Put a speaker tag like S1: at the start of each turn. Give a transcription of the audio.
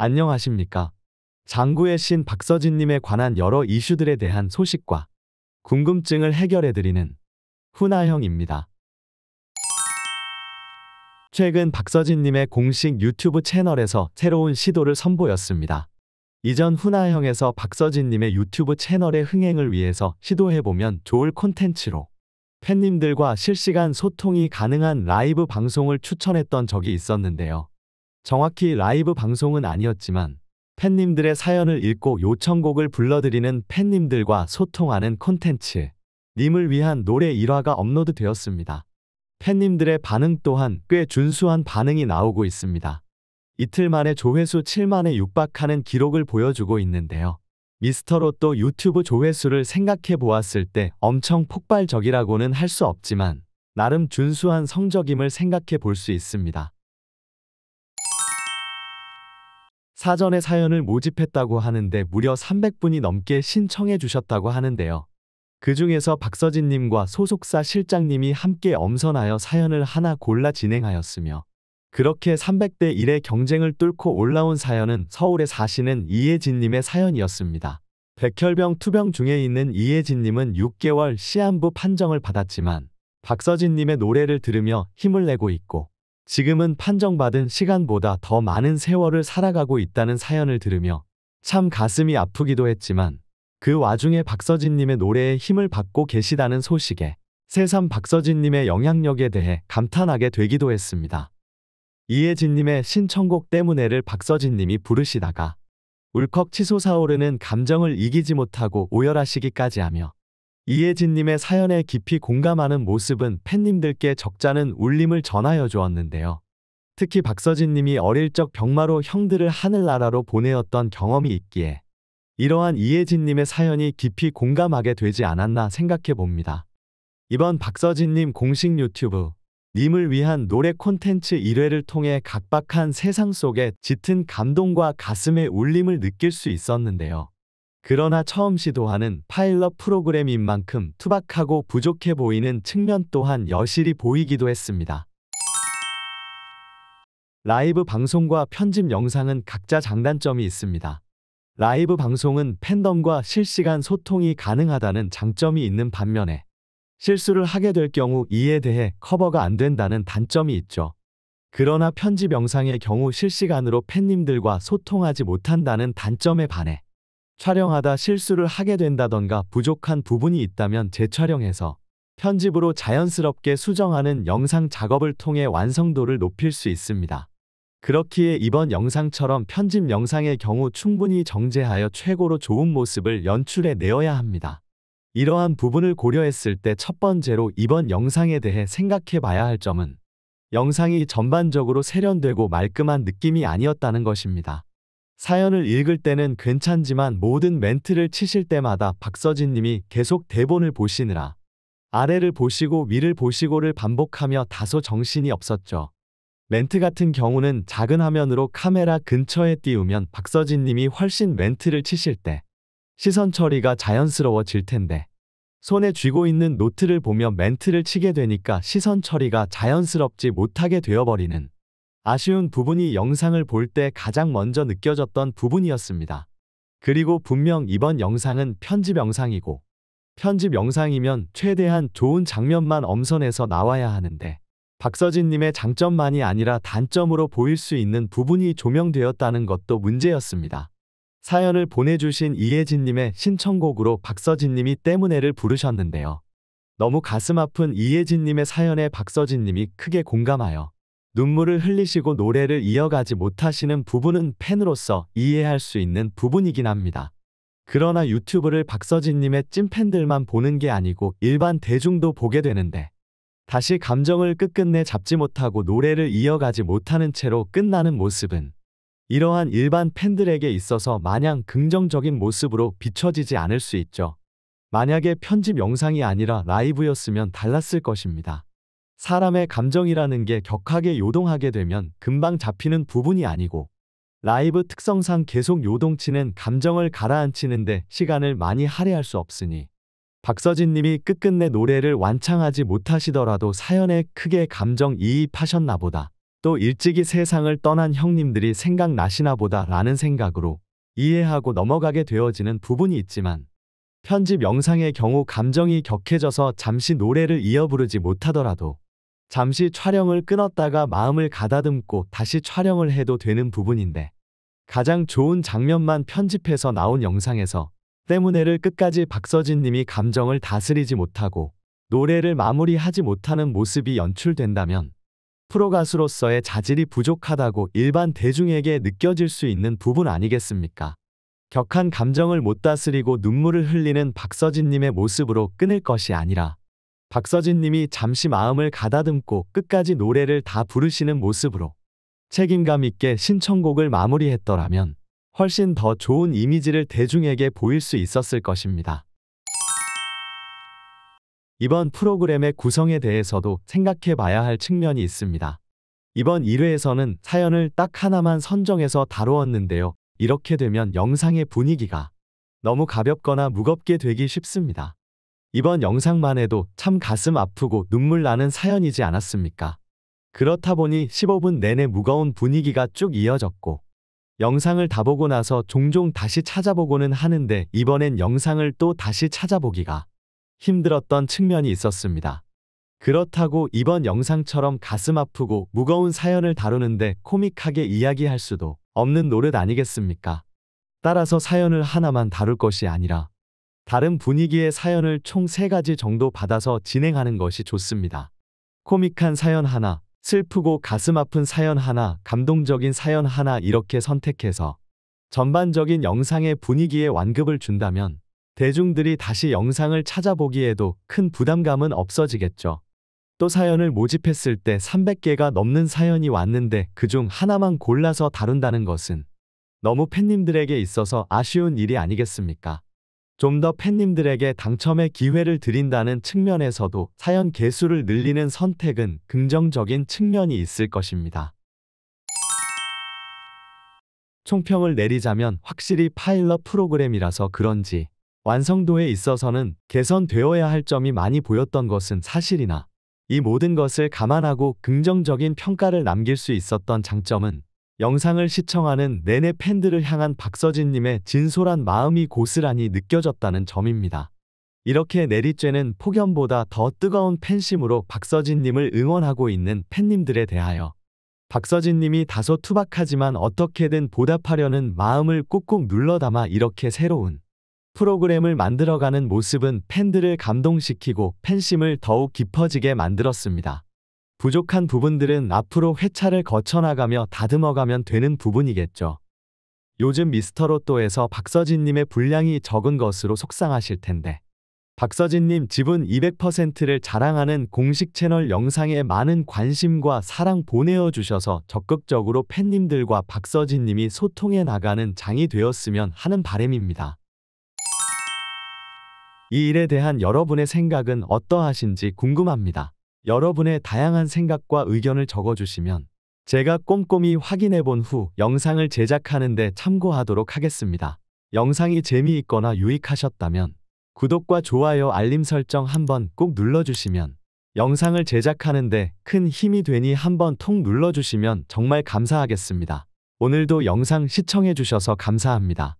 S1: 안녕하십니까. 장구의 신 박서진님에 관한 여러 이슈들에 대한 소식과 궁금증을 해결해드리는 훈아형입니다. 최근 박서진님의 공식 유튜브 채널에서 새로운 시도를 선보였습니다. 이전 훈아형에서 박서진님의 유튜브 채널의 흥행을 위해서 시도해보면 좋을 콘텐츠로 팬님들과 실시간 소통이 가능한 라이브 방송을 추천했던 적이 있었는데요. 정확히 라이브 방송은 아니었지만 팬님들의 사연을 읽고 요청곡을 불러드리는 팬님들과 소통하는 콘텐츠 님을 위한 노래 1화가 업로드되었습니다. 팬님들의 반응 또한 꽤 준수한 반응이 나오고 있습니다. 이틀 만에 조회수 7만에 육박하는 기록을 보여주고 있는데요. 미스터롯도 유튜브 조회수를 생각해 보았을 때 엄청 폭발적이라고는 할 수 없지만 나름 준수한 성적임을 생각해 볼 수 있습니다. 사전에 사연을 모집했다고 하는데 무려 300분이 넘게 신청해 주셨다고 하는데요. 그 중에서 박서진님과 소속사 실장님이 함께 엄선하여 사연을 하나 골라 진행하였으며 그렇게 300대 1의 경쟁을 뚫고 올라온 사연은 서울에 사시는 이혜진님의 사연이었습니다. 백혈병 투병 중에 있는 이혜진님은 6개월 시한부 판정을 받았지만 박서진님의 노래를 들으며 힘을 내고 있고 지금은 판정받은 시간보다 더 많은 세월을 살아가고 있다는 사연을 들으며 참 가슴이 아프기도 했지만 그 와중에 박서진님의 노래에 힘을 받고 계시다는 소식에 새삼 박서진님의 영향력에 대해 감탄하게 되기도 했습니다. 이혜진님의 신청곡 때문에를 박서진님이 부르시다가 울컥 치솟아오르는 감정을 이기지 못하고 오열하시기까지 하며 이혜진님의 사연에 깊이 공감하는 모습은 팬님들께 적잖은 울림을 전하여 주었는데요. 특히 박서진님이 어릴 적 병마로 형들을 하늘나라로 보내었던 경험이 있기에 이러한 이혜진님의 사연이 깊이 공감하게 되지 않았나 생각해 봅니다. 이번 박서진님 공식 유튜브 님을 위한 노래 콘텐츠 1회를 통해 각박한 세상 속에 짙은 감동과 가슴의 울림을 느낄 수 있었는데요. 그러나 처음 시도하는 파일럿 프로그램인 만큼 투박하고 부족해 보이는 측면 또한 여실히 보이기도 했습니다. 라이브 방송과 편집 영상은 각자 장단점이 있습니다. 라이브 방송은 팬덤과 실시간 소통이 가능하다는 장점이 있는 반면에 실수를 하게 될 경우 이에 대해 커버가 안 된다는 단점이 있죠. 그러나 편집 영상의 경우 실시간으로 팬님들과 소통하지 못한다는 단점에 반해 촬영하다 실수를 하게 된다던가 부족한 부분이 있다면 재촬영해서 편집으로 자연스럽게 수정하는 영상 작업을 통해 완성도를 높일 수 있습니다. 그렇기에 이번 영상처럼 편집 영상의 경우 충분히 정제하여 최고로 좋은 모습을 연출해 내어야 합니다. 이러한 부분을 고려했을 때 첫 번째로 이번 영상에 대해 생각해 봐야 할 점은 영상이 전반적으로 세련되고 말끔한 느낌이 아니었다는 것입니다. 사연을 읽을 때는 괜찮지만 모든 멘트를 치실 때마다 박서진님이 계속 대본을 보시느라 아래를 보시고 위를 보시고를 반복하며 다소 정신이 없었죠. 멘트 같은 경우는 작은 화면으로 카메라 근처에 띄우면 박서진님이 훨씬 멘트를 치실 때 시선 처리가 자연스러워질 텐데 손에 쥐고 있는 노트를 보며 멘트를 치게 되니까 시선 처리가 자연스럽지 못하게 되어버리는 아쉬운 부분이 영상을 볼 때 가장 먼저 느껴졌던 부분이었습니다. 그리고 분명 이번 영상은 편집 영상이고 편집 영상이면 최대한 좋은 장면만 엄선해서 나와야 하는데 박서진님의 장점만이 아니라 단점으로 보일 수 있는 부분이 조명되었다는 것도 문제였습니다. 사연을 보내주신 이혜진님의 신청곡으로 박서진님이 때문에를 부르셨는데요. 너무 가슴 아픈 이혜진님의 사연에 박서진님이 크게 공감하여 눈물을 흘리시고 노래를 이어가지 못하시는 부분은 팬으로서 이해할 수 있는 부분이긴 합니다. 그러나 유튜브를 박서진님의 찐팬들만 보는 게 아니고 일반 대중도 보게 되는데 다시 감정을 끝끝내 잡지 못하고 노래를 이어가지 못하는 채로 끝나는 모습은 이러한 일반 팬들에게 있어서 마냥 긍정적인 모습으로 비춰지지 않을 수 있죠. 만약에 편집 영상이 아니라 라이브였으면 달랐을 것입니다. 사람의 감정이라는 게 격하게 요동하게 되면 금방 잡히는 부분이 아니고 라이브 특성상 계속 요동치는 감정을 가라앉히는데 시간을 많이 할애할 수 없으니 박서진님이 끝끝내 노래를 완창하지 못하시더라도 사연에 크게 감정이입하셨나 보다 또 일찍이 세상을 떠난 형님들이 생각나시나 보다 라는 생각으로 이해하고 넘어가게 되어지는 부분이 있지만 편집 영상의 경우 감정이 격해져서 잠시 노래를 이어 부르지 못하더라도 잠시 촬영을 끊었다가 마음을 가다듬고 다시 촬영을 해도 되는 부분인데 가장 좋은 장면만 편집해서 나온 영상에서 때문에를 끝까지 박서진 님이 감정을 다스리지 못하고 노래를 마무리하지 못하는 모습이 연출된다면 프로가수로서의 자질이 부족하다고 일반 대중에게 느껴질 수 있는 부분 아니겠습니까? 격한 감정을 못 다스리고 눈물을 흘리는 박서진 님의 모습으로 끊을 것이 아니라 박서진 님이 잠시 마음을 가다듬고 끝까지 노래를 다 부르시는 모습으로 책임감 있게 신청곡을 마무리했더라면 훨씬 더 좋은 이미지를 대중에게 보일 수 있었을 것입니다. 이번 프로그램의 구성에 대해서도 생각해 봐야 할 측면이 있습니다. 이번 1회에서는 사연을 딱 하나만 선정해서 다루었는데요. 이렇게 되면 영상의 분위기가 너무 가볍거나 무겁게 되기 쉽습니다. 이번 영상만 해도 참 가슴 아프고 눈물 나는 사연이지 않았습니까? 그렇다 보니 15분 내내 무거운 분위기가 쭉 이어졌고 영상을 다 보고 나서 종종 다시 찾아보고는 하는데 이번엔 영상을 또 다시 찾아보기가 힘들었던 측면이 있었습니다. 그렇다고 이번 영상처럼 가슴 아프고 무거운 사연을 다루는데 코믹하게 이야기할 수도 없는 노릇 아니겠습니까? 따라서 사연을 하나만 다룰 것이 아니라 다른 분위기의 사연을 총 3가지 정도 받아서 진행하는 것이 좋습니다. 코믹한 사연 하나, 슬프고 가슴 아픈 사연 하나, 감동적인 사연 하나 이렇게 선택해서 전반적인 영상의 분위기에 완급을 준다면 대중들이 다시 영상을 찾아보기에도 큰 부담감은 없어지겠죠. 또 사연을 모집했을 때 300개가 넘는 사연이 왔는데 그중 하나만 골라서 다룬다는 것은 너무 팬님들에게 있어서 아쉬운 일이 아니겠습니까? 좀 더 팬님들에게 당첨의 기회를 드린다는 측면에서도 사연 개수를 늘리는 선택은 긍정적인 측면이 있을 것입니다. 총평을 내리자면 확실히 파일럿 프로그램이라서 그런지 완성도에 있어서는 개선되어야 할 점이 많이 보였던 것은 사실이나 이 모든 것을 감안하고 긍정적인 평가를 남길 수 있었던 장점은 영상을 시청하는 내내 팬들을 향한 박서진님의 진솔한 마음이 고스란히 느껴졌다는 점입니다. 이렇게 내리쬐는 폭염보다 더 뜨거운 팬심으로 박서진님을 응원하고 있는 팬님들에 대하여 박서진님이 다소 투박하지만 어떻게든 보답하려는 마음을 꾹꾹 눌러담아 이렇게 새로운 프로그램을 만들어가는 모습은 팬들을 감동시키고 팬심을 더욱 깊어지게 만들었습니다. 부족한 부분들은 앞으로 회차를 거쳐나가며 다듬어가면 되는 부분이겠죠. 요즘 미스터로또에서 박서진님의 분량이 적은 것으로 속상하실 텐데 박서진님 지분 200%를 자랑하는 공식 채널 영상에 많은 관심과 사랑 보내어 주셔서 적극적으로 팬님들과 박서진님이 소통해 나가는 장이 되었으면 하는 바람입니다. 이 일에 대한 여러분의 생각은 어떠하신지 궁금합니다. 여러분의 다양한 생각과 의견을 적어주시면 제가 꼼꼼히 확인해 본 후 영상을 제작하는 데 참고하도록 하겠습니다. 영상이 재미있거나 유익하셨다면 구독과 좋아요 알림 설정 한번 꼭 눌러주시면 영상을 제작하는 데 큰 힘이 되니 한번 통 눌러주시면 정말 감사하겠습니다. 오늘도 영상 시청해 주셔서 감사합니다.